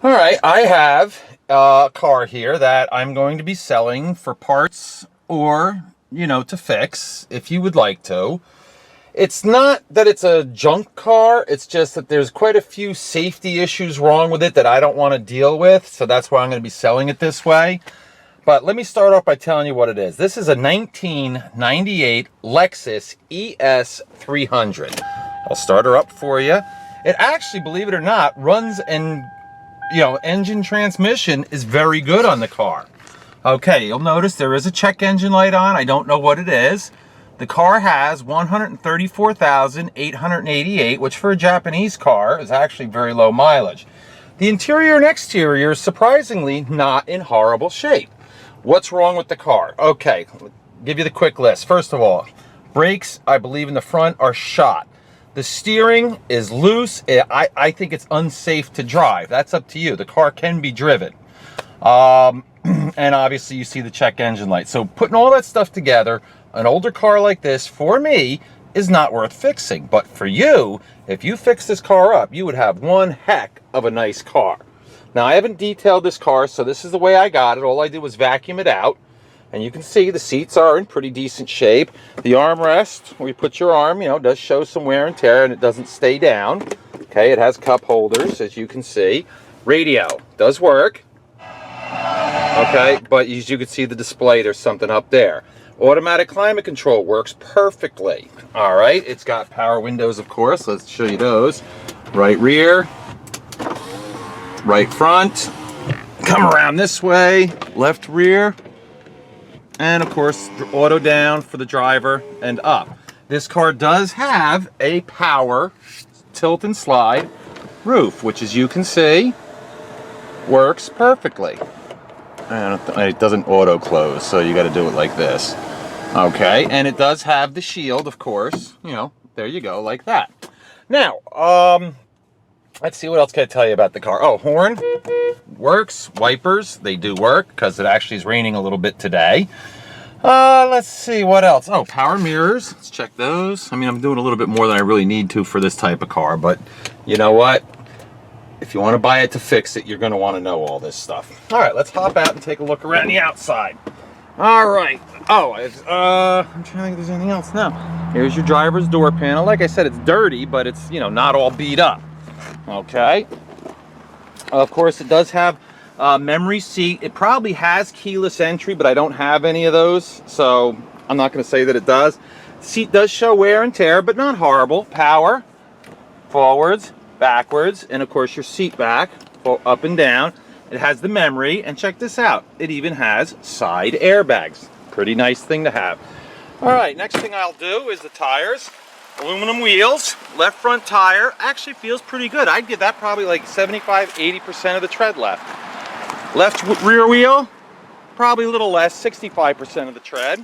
All right, I have a car here that I'm going to be selling for parts or, to fix if you would like to. It's not that it's a junk car, it's just that there's quite a few safety issues wrong with it that I don't want to deal with, so that's why I'm going to be selling it this way. But let me start off by telling you what it is. This is a 1998 Lexus ES 300. I'll start her up for you. It actually, believe it or not, runs and engine transmission is very good on the car. Okay, you'll notice there is a check engine light on. I don't know what it is. The car has 134,888, which for a Japanese car is actually very low mileage. The interior and exterior is surprisingly not in horrible shape. What's wrong with the car? Okay, I'll give you the quick list. First of all, brakes, I believe in the front, are shot. The steering is loose. I think it's unsafe to drive. That's up to you. The car can be driven. And obviously you see the check engine light. So putting all that stuff together, an older car like this, for me, is not worth fixing. But for you, if you fix this car up, you would have one heck of a nice car. Now, I haven't detailed this car, so this is the way I got it. All I did was vacuum it out. And you can see the seats are in pretty decent shape. The armrest, where you put your arm, does show some wear and tear, and it doesn't stay down. Okay, it has cup holders, as you can see. Radio does work. Okay, but as you can see the display, there's something up there. Automatic climate control works perfectly. All right, it's got power windows, of course. Let's show you those. Right rear, right front. Come around this way, left rear. And of course, auto down for the driver and up. This car does have a power tilt and slide roof, which, as you can see, works perfectly. And it doesn't auto close, so you got to do it like this. Okay, and it does have the shield, of course. There you go, like that. Now, let's see, what else can I tell you about the car? Oh, horn works. Wipers, they do work because it actually is raining a little bit today. Let's see, what else? Oh, power mirrors. Let's check those. I mean, I'm doing a little bit more than I really need to for this type of car, but you know what? If you want to buy it to fix it, you're going to want to know all this stuff. All right, let's hop out and take a look around the outside. All right. Oh, I'm trying to think if there's anything else. No. Here's your driver's door panel. Like I said, it's dirty, but it's, not all beat up. Okay. Of course, it does have memory seat. It probably has keyless entry, but I don't have any of those, so I'm not going to say that it does. The seat does show wear and tear, but not horrible. Power, forwards, backwards, and of course your seat back, up and down. It has the memory, and check this out. It even has side airbags. Pretty nice thing to have. All right, next thing I'll do is the tires. Aluminum wheels, left front tire, actually feels pretty good. I'd give that probably like 75-80% of the tread left. Left rear wheel, probably a little less, 65% of the tread.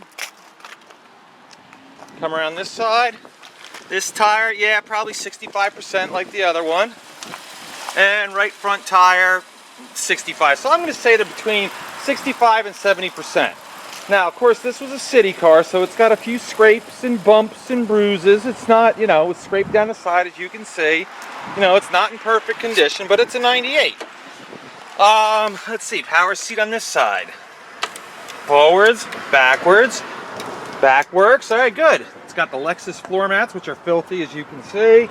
Come around this side. This tire, yeah, probably 65% like the other one. And right front tire, 65. So I'm going to say they're between 65 and 70%. Now, of course, this was a city car, so it's got a few scrapes and bumps and bruises. It's not, it's scraped down the side, as you can see. It's not in perfect condition, but it's a 98. Let's see, power seat on this side. Forwards, backwards, back works. All right, good. It's got the Lexus floor mats, which are filthy, as you can see.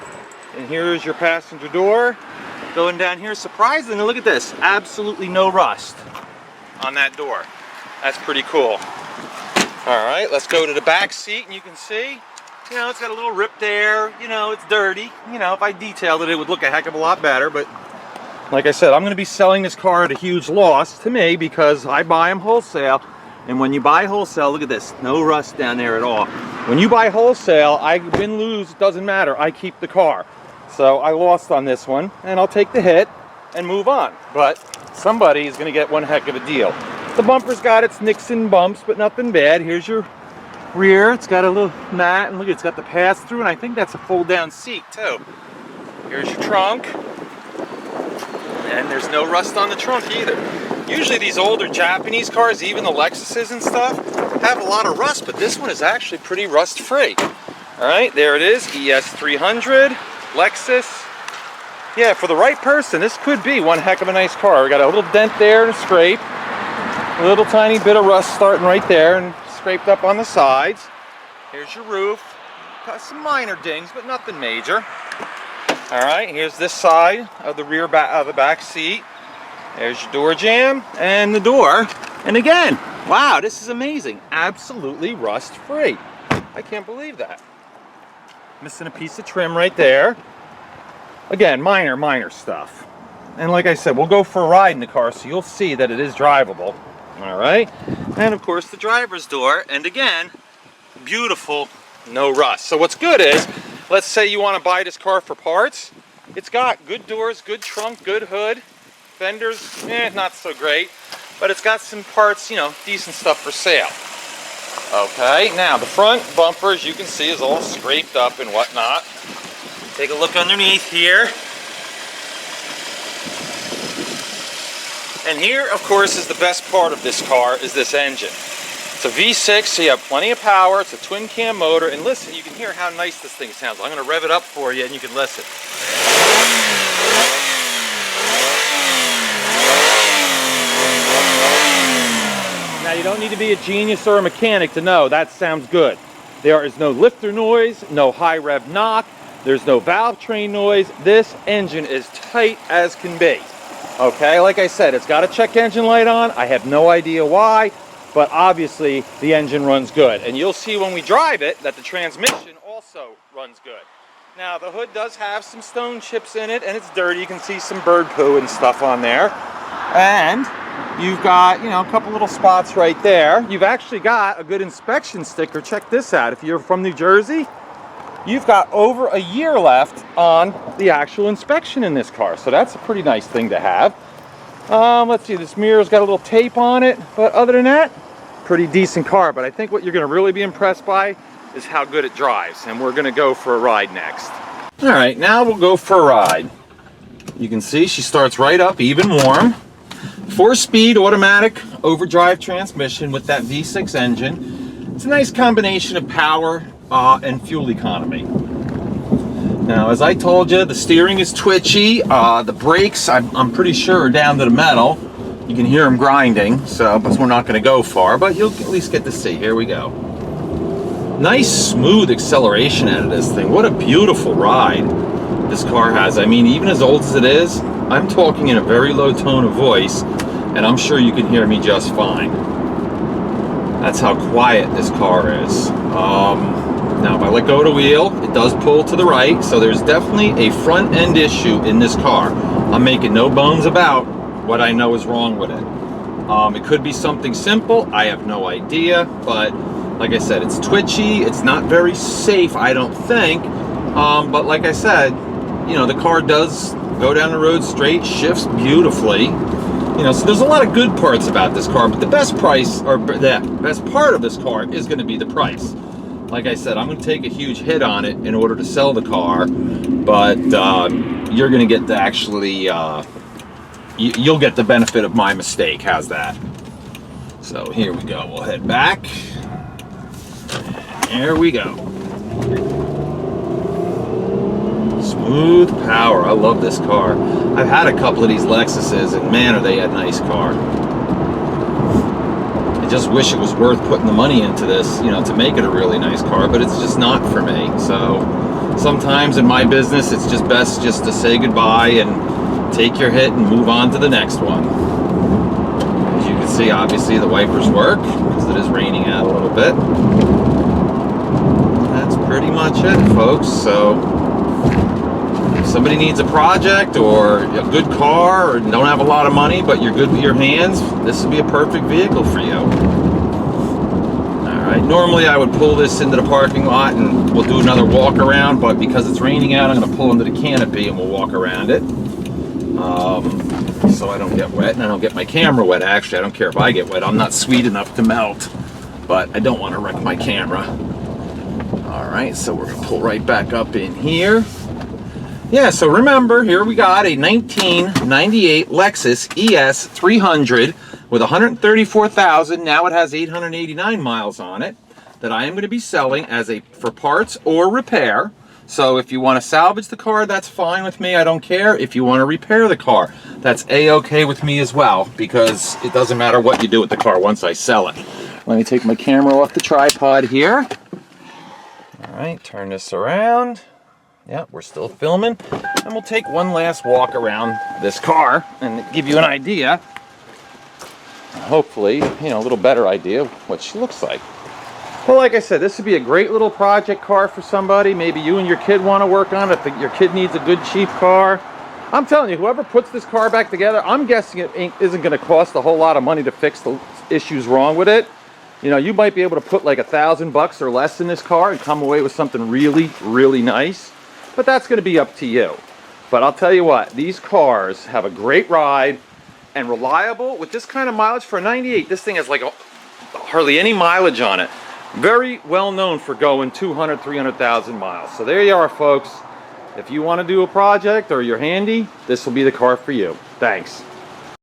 And here's your passenger door. Going down here, surprisingly, look at this. Absolutely no rust on that door. That's pretty cool. All right, let's go to the back seat, and you can see, it's got a little rip there. It's dirty. If I detailed it, it would look a heck of a lot better. But like I said, I'm going to be selling this car at a huge loss to me because I buy them wholesale. And when you buy wholesale, look at this. No rust down there at all. When you buy wholesale, I win, lose, it doesn't matter. I keep the car. So I lost on this one, and I'll take the hit and move on. But somebody is going to get one heck of a deal. The bumper's got its nicks and bumps, but nothing bad. Here's your rear. It's got a little mat, and look, it's got the pass-through, and I think that's a fold-down seat, too. Here's your trunk. And there's no rust on the trunk either. Usually these older Japanese cars, even the Lexuses and stuff, have a lot of rust, but this one is actually pretty rust-free. All right, there it is, ES 300, Lexus. yeah, for the right person, this could be one heck of a nice car. We got a little dent there and a scrape. A little tiny bit of rust starting right there and scraped up on the sides. Here's your roof. Got some minor dings, but nothing major. All right, here's this side of the rear of the back seat. There's your door jamb and the door. And again, wow, this is amazing. Absolutely rust free. I can't believe that. Missing a piece of trim right there. Again, minor stuff. And like I said, we'll go for a ride in the car so you'll see that it is drivable. All right, and of course the driver's door, and again, beautiful, no rust. So what's good is, let's say you want to buy this car for parts, it's got good doors, good trunk, good hood, fenders, not so great, but it's got some parts, you know, decent stuff for sale. Okay, now the front bumper, as you can see, is all scraped up and whatnot. Take a look underneath here. And here, of course, is the best part of this car, is this engine. It's a V6, so you have plenty of power. It's a twin cam motor. And listen, you can hear how nice this thing sounds. I'm going to rev it up for you and you can listen. Now, you don't need to be a genius or a mechanic to know that sounds good. There is no lifter noise, no high rev knock. There's no valve train noise. This engine is tight as can be. Okay, like I said, it's got a check engine light on. I have no idea why, but obviously the engine runs good. And you'll see when we drive it that the transmission also runs good. Now, the hood does have some stone chips in it, and it's dirty. You can see some bird poo and stuff on there. And you've got, you know, a couple little spots right there. You've actually got a good inspection sticker. Check this out. If you're from New Jersey, you've got over a year left on the actual inspection in this car. So that's a pretty nice thing to have. Let's see, this mirror's got a little tape on it. But other than that, pretty decent car. But I think what you're going to really be impressed by is how good it drives. And we're going to go for a ride next. All right, now we'll go for a ride. You can see she starts right up, even warm. 4-speed automatic overdrive transmission with that V6 engine. It's a nice combination of power and fuel economy. Now, as I told you, the steering is twitchy. The brakes, I'm pretty sure, are down to the metal. You can hear them grinding, so but we're not going to go far, but you'll at least get to see. Here we go. Nice, smooth acceleration out of this thing. What a beautiful ride this car has. I mean, even as old as it is, I'm talking in a very low tone of voice, and I'm sure you can hear me just fine. That's how quiet this car is. Now, if I let go of the wheel, it does pull to the right, so there's definitely a front end issue in this car. I'm making no bones about what I know is wrong with it. It could be something simple, I have no idea, but like I said, it's twitchy, it's not very safe, I don't think. But like I said, you know, the car does go down the road straight, shifts beautifully. You know, so there's a lot of good parts about this car, but the best price, or the best part of this car is going to be the price. Like I said, I'm going to take a huge hit on it in order to sell the car, but you're going to get to actually, you'll get the benefit of my mistake. How's that? So here we go. We'll head back. There we go. Smooth power. I love this car. I've had a couple of these Lexuses, and man, are they a nice car. I just wish it was worth putting the money into this, you know, to make it a really nice car, but it's just not for me. So sometimes in my business, it's just best just to say goodbye and take your hit and move on to the next one. As you can see, obviously the wipers work because it is raining out a little bit. That's pretty much it, folks. So if somebody needs a project or a good car or don't have a lot of money but you're good with your hands, this would be a perfect vehicle for you. Alright, normally I would pull this into the parking lot and we'll do another walk around, but because it's raining out, I'm going to pull into the canopy and we'll walk around it. So I don't get wet and I don't get my camera wet. Actually, I don't care if I get wet. I'm not sweet enough to melt, but I don't want to wreck my camera. Alright, so we're going to pull right back up in here. Yeah, so remember, here we got a 1998 Lexus ES 300 with 134,000. Now it has 889 miles on it that I am going to be selling as for parts or repair. So if you want to salvage the car, that's fine with me. I don't care. If you want to repair the car, that's a-okay with me as well, because it doesn't matter what you do with the car once I sell it. Let me take my camera off the tripod here. All right, turn this around. Yeah, we're still filming. And we'll take one last walk around this car and give you an idea, hopefully, you know, a little better idea of what she looks like. Well, like I said, this would be a great little project car for somebody. Maybe you and your kid want to work on it. If your kid needs a good, cheap car. I'm telling you, whoever puts this car back together, I'm guessing it isn't going to cost a whole lot of money to fix the issues wrong with it. You know, you might be able to put like $1,000 or less in this car and come away with something really, really nice. But that's going to be up to you. But I'll tell you what, these cars have a great ride and reliable. With this kind of mileage for a 98, this thing has like hardly any mileage on it. Very well known for going 200, 300,000 miles. So there you are, folks. If you want to do a project or you're handy, this will be the car for you. Thanks.